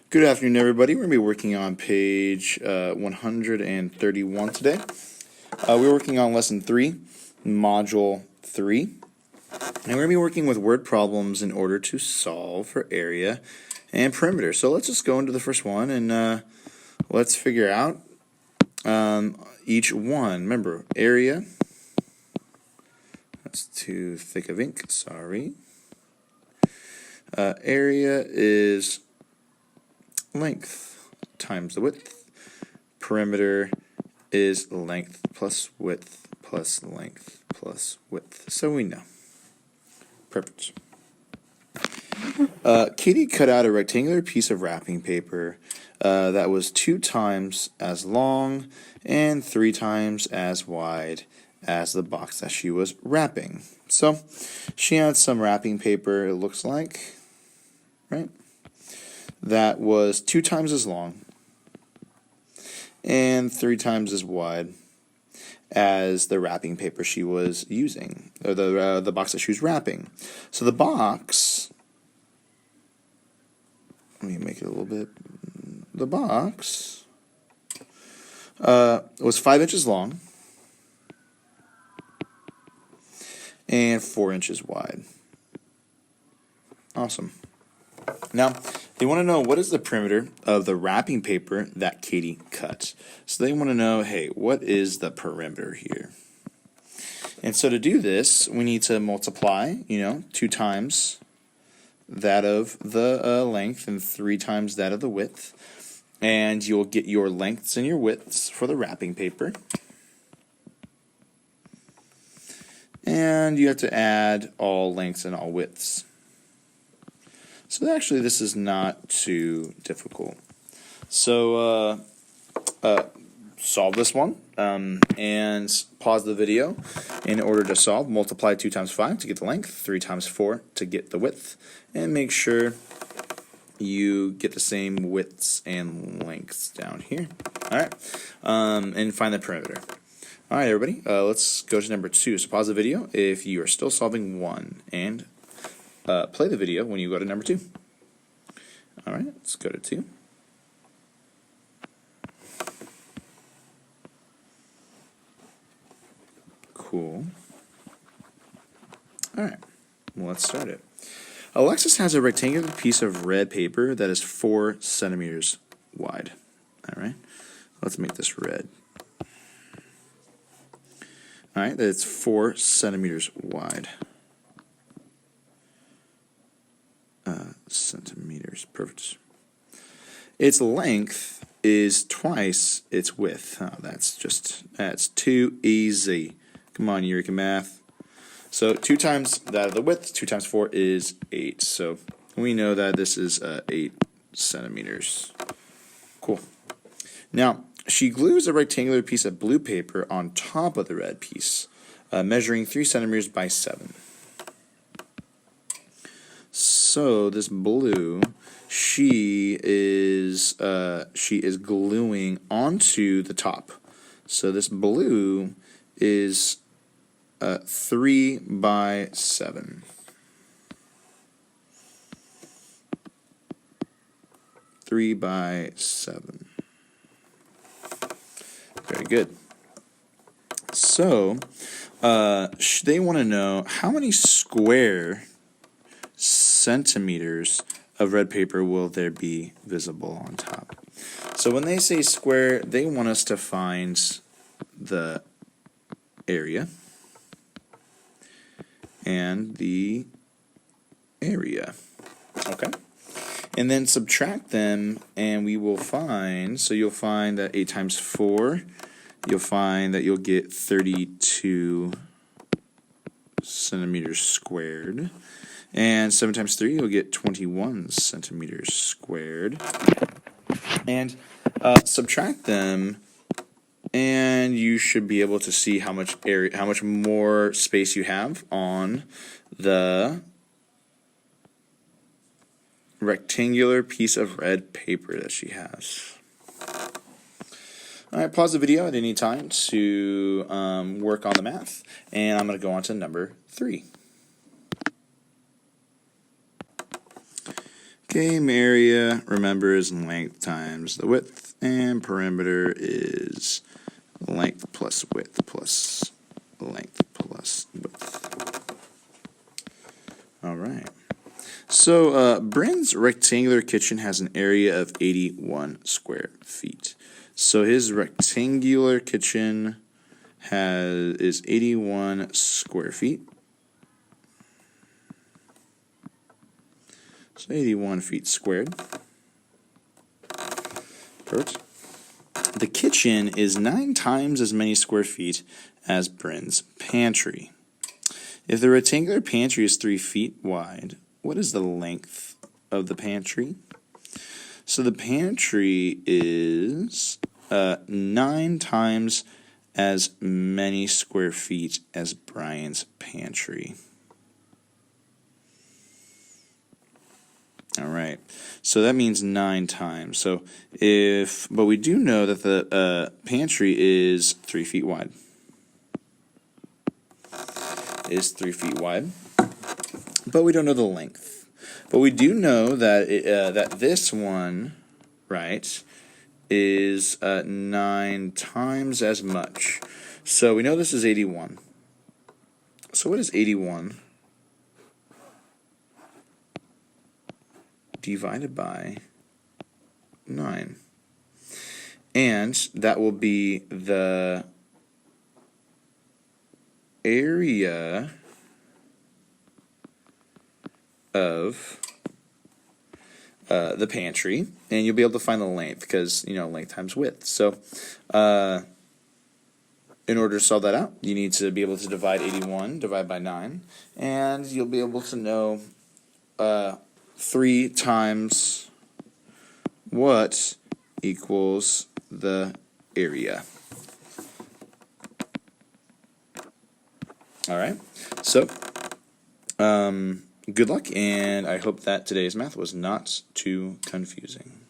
Good afternoon, everybody. We're going to be working on page 131 today. We're working on lesson 3, module 3. And we're going to be working with word problems in order to solve for area and perimeter. So let's just go into the first one and let's figure out each one. Remember, area. That's too thick of ink, sorry. Area is length times the width. Perimeter is length plus width plus length plus width. So we know. Perfect. Katie cut out a rectangular piece of wrapping paper that was 2 times as long and 3 times as wide as the box that she was wrapping. So she had some wrapping paper, it looks like, right? That was 2 times as long and 3 times as wide as the wrapping paper she was using, or the box that she was wrapping. So the box, let me make it a little bit, the box was 5 inches long and 4 inches wide. Awesome. Now, they want to know what is the perimeter of the wrapping paper that Katie cut. So they want to know, hey, what is the perimeter here? And so to do this, we need to multiply, 2 times that of the length and 3 times that of the width. And you'll get your lengths and your widths for the wrapping paper. And you have to add all lengths and all widths. So actually, this is not too difficult. So solve this one and pause the video in order to solve. Multiply 2 times 5 to get the length, 3 times 4 to get the width, and make sure you get the same widths and lengths down here. All right, and find the perimeter. All right, everybody, let's go to number 2. So pause the video if you are still solving 1, and play the video when you go to number 2. All right, let's go to 2. Cool. All right, well, let's start it. Alexis has a rectangular piece of red paper that is 4 centimeters wide. All right, let's make this red. All right, that's 4 centimeters wide. Centimeters, perfect. Its length is twice its width. Oh, that's too easy. Come on, Eurek math. So 2 times that of the width, 2 times 4 is 8. So we know that this is 8 centimeters. Cool. Now, she glues a rectangular piece of blue paper on top of the red piece, measuring 3 centimeters by 7. So this blue, she is gluing onto the top. So this blue is 3 by 7. 3 by 7. Very good. So they want to know how many square centimeters of red paper will there be visible on top. So when they say square, they want us to find the area and the area. Okay? And then subtract them, and we will find, so you'll find that 8 times 4, you'll find that you'll get 32 centimeters squared. And 7 times 3, you'll get 21 centimeters squared. And subtract them, and you should be able to see how much area, how much more space you have on the rectangular piece of red paper that she has. All right, pause the video at any time to work on the math, and I'm going to go on to number 3. Game area, remember, is length times the width, and perimeter is length plus width plus length plus width. All right. So Bryn's rectangular kitchen has an area of 81 square feet. So his rectangular kitchen is 81 square feet. So 81 feet squared. Perfect. The kitchen is 9 times as many square feet as Bryn's pantry. If the rectangular pantry is 3 feet wide, what is the length of the pantry? So the pantry is 9 times as many square feet as Brian's pantry. All right, so that means 9 times. So but we do know that the pantry is 3 feet wide. Is 3 feet wide, but we don't know the length. But we do know that that this one, right, is 9 times as much. So we know this is 81. So what is 81 divided by 9? And that will be the area of the pantry, and you'll be able to find the length because, length times width. So in order to solve that out, you need to be able to divide 81 by 9, and you'll be able to know 3 times what equals the area. All right, so good luck, and I hope that today's math was not too confusing.